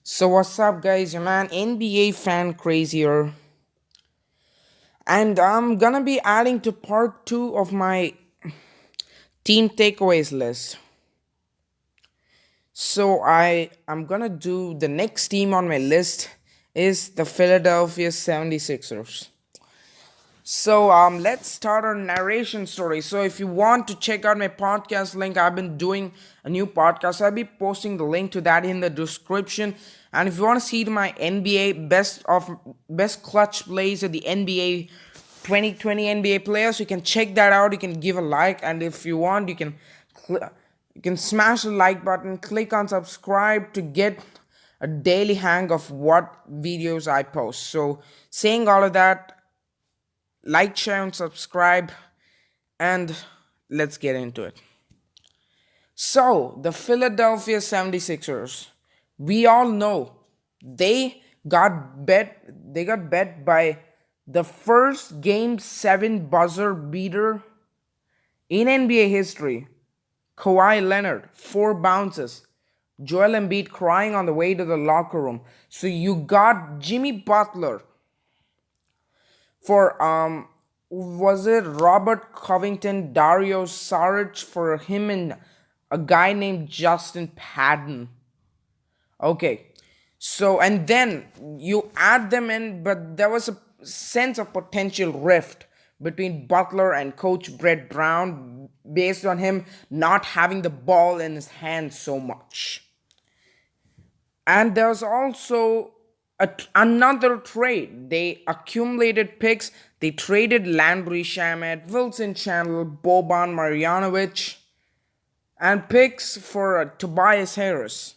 So what's up guys, your man NBA fan crazier, and I'm gonna be adding to part 2 of my team takeaways list. So I'm gonna do the next team on my list is the Philadelphia 76ers. So let's start our narration story. So if you want to check out my podcast link, I've been doing a new podcast. I'll be posting the link to that in the description. And if you want to see my NBA best clutch plays of the NBA 2020 NBA players, you can check that out. You can give a like, and if you want, you can smash the like button, click on subscribe to get a daily hang of what videos I post. So saying all of that, like, share, and subscribe, and let's get into it. So, the Philadelphia 76ers, we all know they got bet by the first game 7 buzzer beater in NBA history. Kawhi Leonard, 4 bounces. Joel Embiid crying on the way to the locker room. So you got Jimmy Butler for was it Robert Covington, Dario Saric for him, and a guy named Justin Patton. Okay. So and then you add them in, but there was a sense of potential rift between Butler and coach Brett Brown based on him not having the ball in his hands so much. And there's also another trade. They accumulated picks. They traded Landry Shamet, Wilson Chandler, Boban Marjanovic, and picks for Tobias Harris.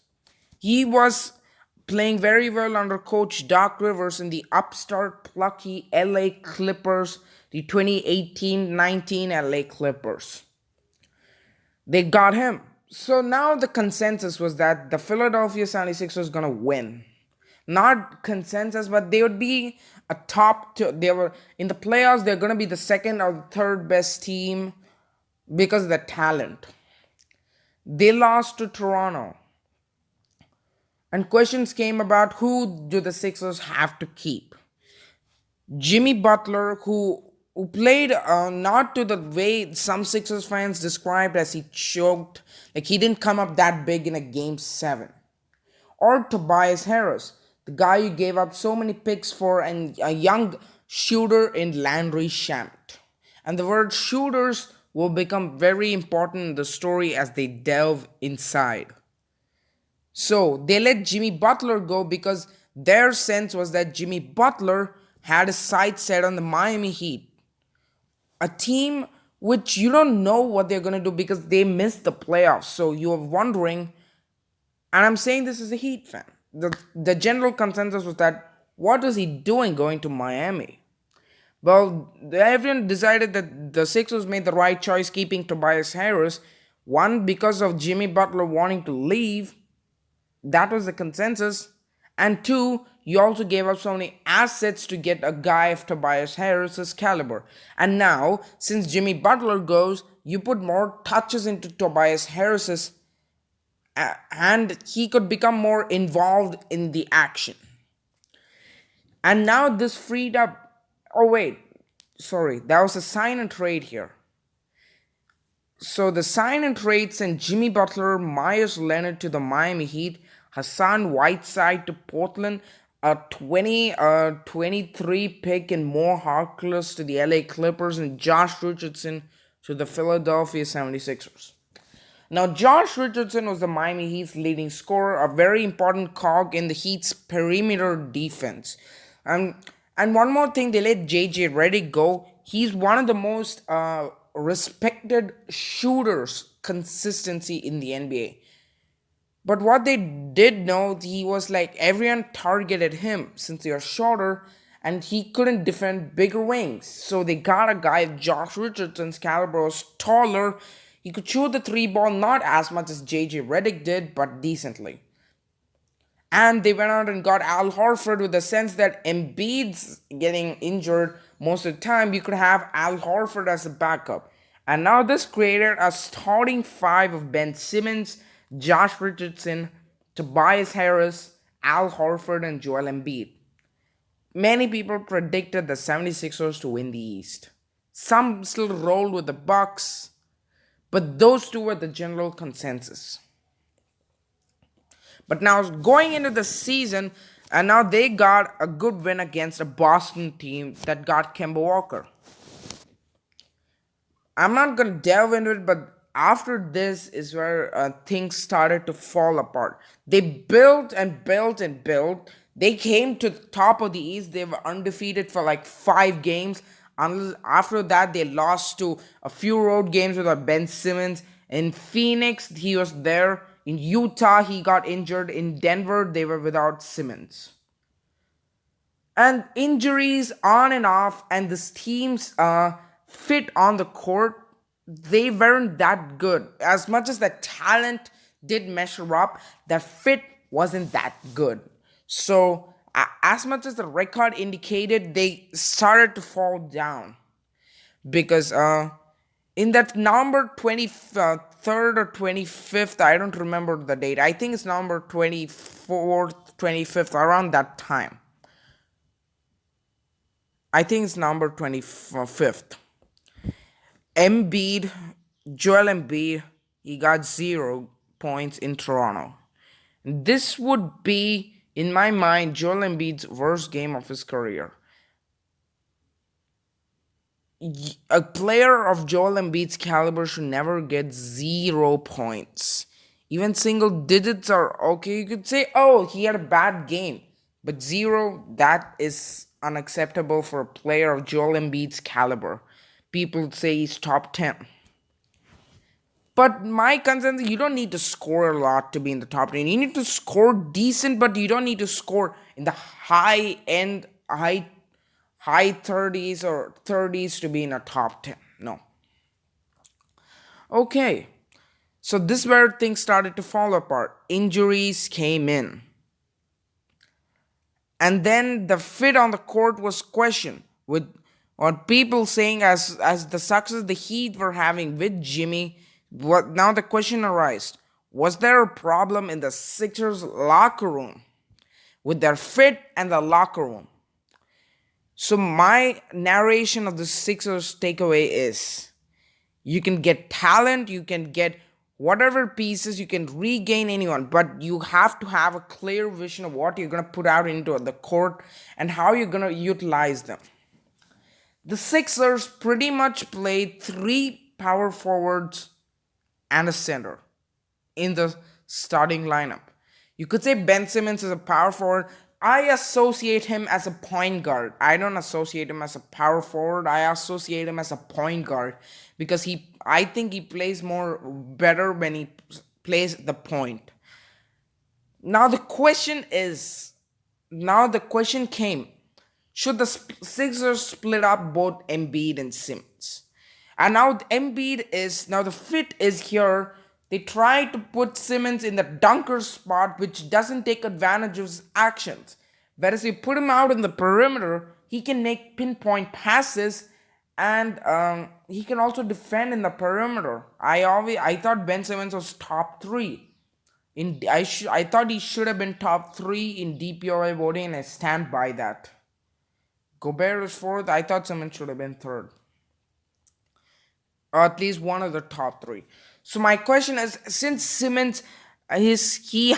He was playing very well under coach Doc Rivers in the upstart plucky LA Clippers, the 2018-19 LA Clippers. They got him. So now the consensus was that the Philadelphia 76ers was going to win. Not consensus, but they would be a top two. They were in the playoffs, they're going to be the second or the third best team because of the talent. They lost to Toronto. And questions came about who do the Sixers have to keep. Jimmy Butler, who played not to the way some Sixers fans described as he choked, like he didn't come up that big in a game 7. Or Tobias Harris, the guy you gave up so many picks for, and a young shooter in Landry Shamet. And the word shooters will become very important in the story as they delve inside. So they let Jimmy Butler go because their sense was that Jimmy Butler had his sights set on the Miami Heat, a team which you don't know what they're going to do because they missed the playoffs. So you're wondering, and I'm saying this as a Heat fan, the general consensus was that what is he doing going to Miami? Well, everyone decided that the Sixers made the right choice keeping Tobias Harris. One, because of Jimmy Butler wanting to leave, that was the consensus. And two, you also gave up so many assets to get a guy of Tobias Harris's caliber. And now, since Jimmy Butler goes, you put more touches into Tobias Harris's and he could become more involved in the action. And now this freed up. Oh, wait. Sorry. That was a sign and trade here. So the sign and trade sent Jimmy Butler, Myers Leonard to the Miami Heat, Hassan Whiteside to Portland, a 23 pick and more Harkless to the LA Clippers, and Josh Richardson to the Philadelphia 76ers. Now, Josh Richardson was the Miami Heat's leading scorer, a very important cog in the Heat's perimeter defense. And one more thing, they let JJ Redick go. He's one of the most respected shooters consistency in the NBA. But what they did know, he was like everyone targeted him since they are shorter and he couldn't defend bigger wings. So they got a guy, Josh Richardson's caliber, was taller. He could shoot the 3 ball not as much as JJ Redick did, but decently. And they went out and got Al Horford with the sense that Embiid's getting injured most of the time. You could have Al Horford as a backup. And now this created a starting 5 of Ben Simmons, Josh Richardson, Tobias Harris, Al Horford and Joel Embiid. Many people predicted the 76ers to win the East. Some still rolled with the Bucks, but those two were the general consensus. But now going into the season, and now they got a good win against a Boston team that got Kemba Walker. I'm not gonna delve into it, but after this is where things started to fall apart. They built and built and built. They came to the top of the East. They were undefeated for like 5 games. Unless after that, they lost to a few road games without Ben Simmons. In Phoenix, he was there. In Utah, he got injured. In Denver, they were without Simmons. And injuries on and off, and this team's fit on the court, they weren't that good. As much as the talent did measure up, the fit wasn't that good. So as much as the record indicated, they started to fall down because in that November 23rd or 25th, I don't remember the date. I think it's November 24th, 25th, around that time. I think it's November 25th. Embiid, Joel Embiid, he got 0 points in Toronto. This would be, in my mind, Joel Embiid's worst game of his career. A player of Joel Embiid's caliber should never get 0 points. Even single digits are okay. You could say, oh, he had a bad game. But 0, that is unacceptable for a player of Joel Embiid's caliber. People say he's top 10. But my concern is you don't need to score a lot to be in the top 10. You need to score decent, but you don't need to score in the high 30s or 30s to be in a top 10. No. Okay. So this is where things started to fall apart. Injuries came in. And then the fit on the court was questioned, with what people saying as the success the Heat were having with Jimmy. Now the question arises: was there a problem in the Sixers locker room with their fit and the locker room? So my narration of the Sixers takeaway is: you can get talent, you can get whatever pieces, you can regain anyone, but you have to have a clear vision of what you're going to put out into the court and how you're going to utilize them. The Sixers pretty much played 3 power forwards and a center in the starting lineup. You could say Ben Simmons is a power forward. I associate him as a point guard. I don't associate him as a power forward. I associate him as a point guard because I think he plays better when he plays the point. Now the question came: should the Sixers split up both Embiid and Simmons? And now the fit is here. They try to put Simmons in the dunker spot, which doesn't take advantage of his actions. Whereas if you put him out in the perimeter, he can make pinpoint passes, and he can also defend in the perimeter. I thought Ben Simmons was top 3. I thought he should have been top 3 in DPOI voting, and I stand by that. Gobert is 4th. I thought Simmons should have been 3rd. Or at least one of the top 3. So my question is, since Simmons he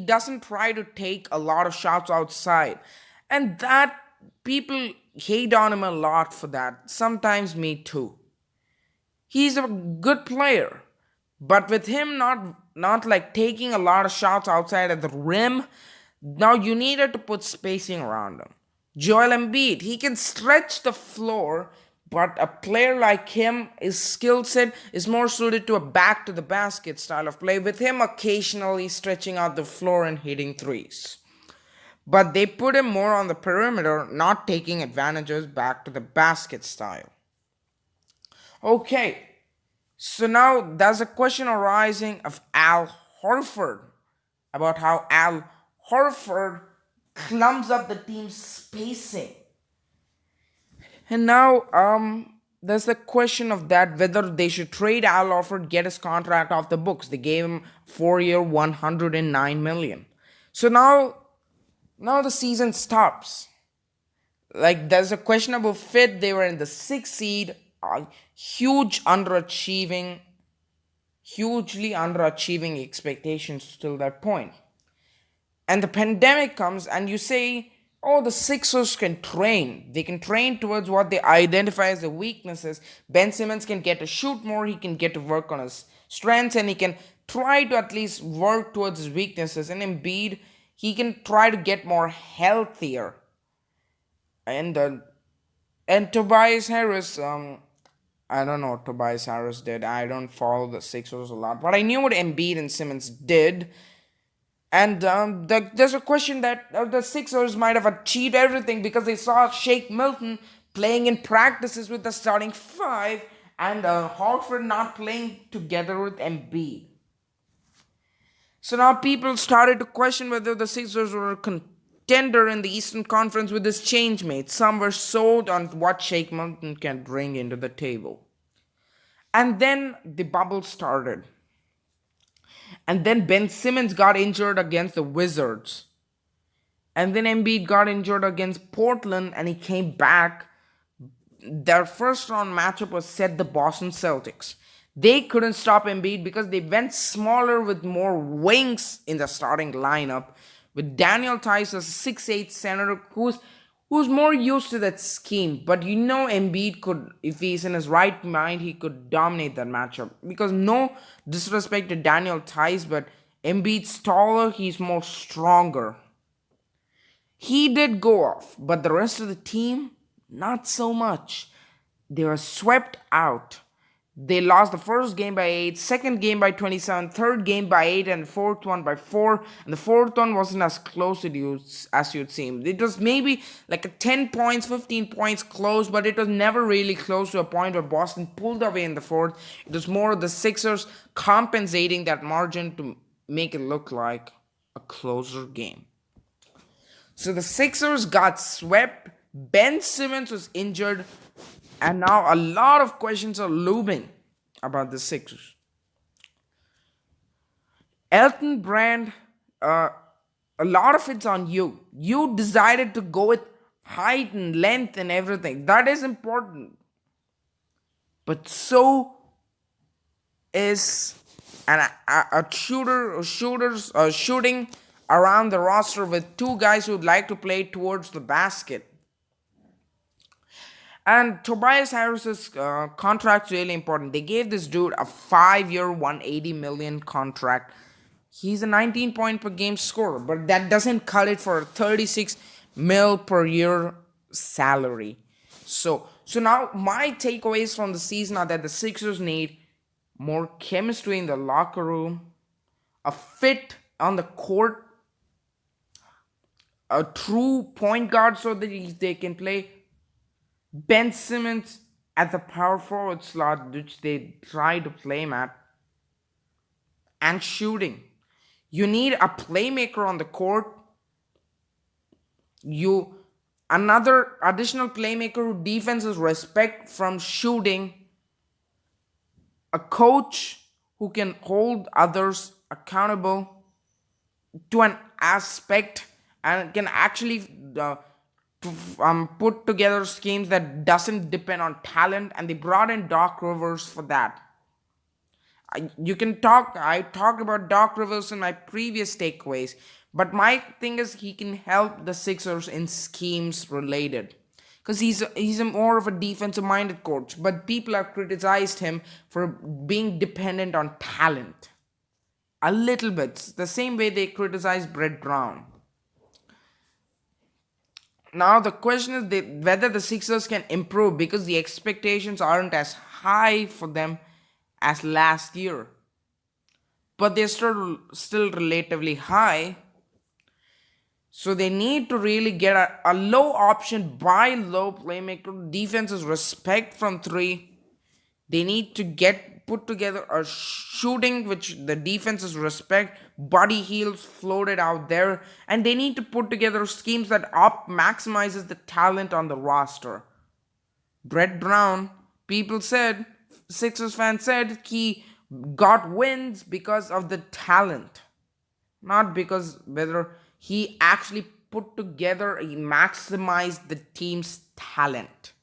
doesn't try to take a lot of shots outside, and that people hate on him a lot for that. Sometimes me too. He's a good player, but with him not like taking a lot of shots outside at the rim, now you needed to put spacing around him. Joel Embiid, he can stretch the floor, but a player like him, his skill set is more suited to a back to the basket style of play, with him occasionally stretching out the floor and hitting threes. But they put him more on the perimeter, not taking advantages back to the basket style. Okay, so now there's a question arising of Al Horford, about how Al Horford clumps up the team's spacing. And now, there's the question of that, whether they should trade Al Horford, get his contract off the books. They gave him 4-year, $109 million. So now Now the season stops. Like there's a questionable fit. They were in the sixth seed, huge underachieving, hugely underachieving expectations till that point. And the pandemic comes, and you say, oh, the Sixers can train. They can train towards what they identify as the weaknesses. Ben Simmons can get to shoot more, he can get to work on his strengths, and he can try to at least work towards his weaknesses. And Embiid, he can try to get more healthier. And Tobias Harris, I don't know what Tobias Harris did. I don't follow the Sixers a lot, but I knew what Embiid and Simmons did. And there's a question that the Sixers might have achieved everything because they saw Shake Milton playing in practices with the starting five, and Horford not playing together with Embiid. So now people started to question whether the Sixers were a contender in the Eastern Conference with this change made. Some were sold on what Shake Milton can bring into the table. And then the bubble started. And then Ben Simmons got injured against the Wizards. And then Embiid got injured against Portland and he came back. Their first round matchup was set the Boston Celtics. They couldn't stop Embiid because they went smaller with more wings in the starting lineup, with Daniel Tice as a 6'8 center who's more used to that scheme. But you know Embiid could, if he's in his right mind, he could dominate that matchup. Because no disrespect to Daniel Tice, but Embiid's taller, he's more stronger. He did go off, but the rest of the team, not so much. They were swept out. They lost the first game by 8, second game by 27, third game by 8, and the fourth one by 4. And the fourth one wasn't as close as you'd seem. It was maybe like a 10 points, 15 points close, but it was never really close to a point where Boston pulled away in the fourth. It was more of the Sixers compensating that margin to make it look like a closer game. So the Sixers got swept. Ben Simmons was injured. And now a lot of questions are looming about the Sixers. Elton Brand, a lot of it's on you. You decided to go with height and length and everything. That is important. But so is shooting around the roster with two guys who'd like to play towards the basket. And Tobias Harris's contract's really important. They gave this dude a 5-year, $180 million contract. He's a 19 point per game scorer, but that doesn't cut it for a 36 mil per year salary. So now my takeaways from the season are that the Sixers need more chemistry in the locker room, a fit on the court, a true point guard so that they can play. Ben Simmons at the power forward slot, which they try to play him at, and shooting. You need a playmaker on the court. Another additional playmaker who defenses respect from shooting. A coach who can hold others accountable to an aspect and can actually put together schemes that doesn't depend on talent, and they brought in Doc Rivers for that. I talked about Doc Rivers in my previous takeaways, but my thing is he can help the Sixers in schemes related, because he's a more of a defensive minded coach, but people have criticized him for being dependent on talent a little bit, the same way they criticized Brett Brown. Now the question is whether the Sixers can improve, because the expectations aren't as high for them as last year. But they're still relatively high. So they need to really get a low option, buy low playmaker, defenses respect from 3. They need to put together a shooting which the defenses respect, Buddy Hield floated out there, and they need to put together schemes that maximizes the talent on the roster. Brett Brown, Sixers fans said he got wins because of the talent, not because whether he actually put together, maximize the team's talent.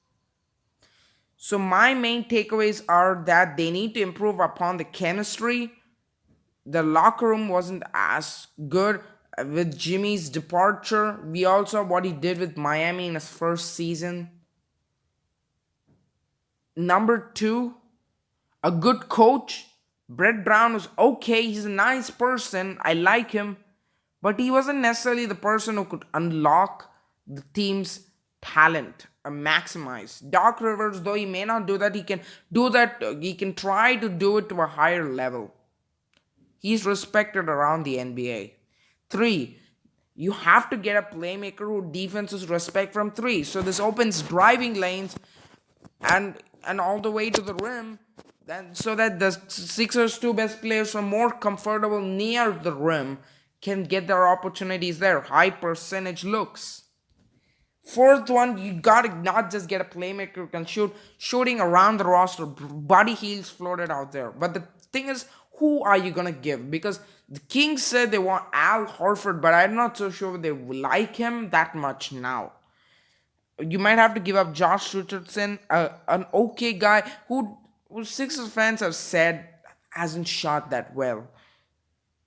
So my main takeaways are that they need to improve upon the chemistry. The locker room wasn't as good with Jimmy's departure. We also saw what he did with Miami in his first season. Number two, a good coach. Brett Brown was okay. He's a nice person. I like him. But he wasn't necessarily the person who could unlock the team's talent or maximize. Doc Rivers, though he may not do that, he can do that. He can try to do it to a higher level. He's respected around the NBA. Three, you have to get a playmaker who defenses respect from three. So this opens driving lanes and all the way to the rim, then so that the Sixers' two best players are more comfortable near the rim can get their opportunities there. High percentage looks. Fourth one, you gotta not just get a playmaker who can shoot. Shooting around the roster, Buddy Hields floated out there. But the thing is, who are you gonna give? Because the Kings said they want Al Horford, but I'm not so sure they like him that much now. You might have to give up Josh Richardson, an okay guy who Sixers fans have said hasn't shot that well.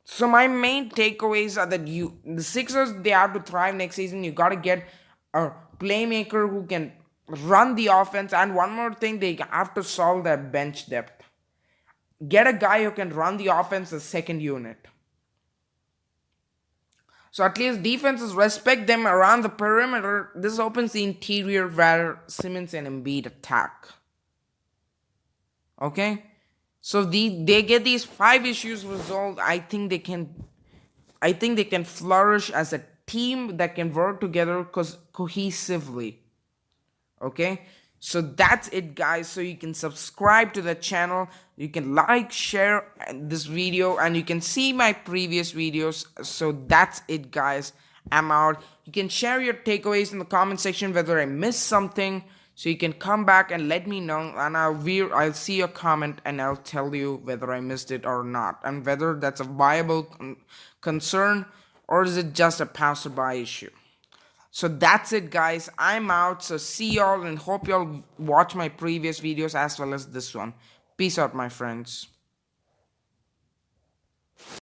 So my main takeaways are that the Sixers, they have to thrive next season. You got to get a playmaker who can run the offense, and one more thing, they have to solve their bench depth. Get a guy who can run the offense as second unit. So at least defenses respect them around the perimeter. This opens the interior where Simmons and Embiid attack. Okay? So they get these 5 issues resolved. I think they can flourish as a team that can work together cohesively. Okay? So that's it, guys. So you can subscribe to the channel, you can like, share this video, and you can see my previous videos. So that's it, guys. I'm out. You can share your takeaways in the comment section whether I missed something. So you can come back and let me know, and I'll see your comment and I'll tell you whether I missed it or not, and whether that's a viable concern or is it just a passerby issue. So that's it, guys. I'm out. So see y'all and hope y'all watch my previous videos as well as this one. Peace out, my friends.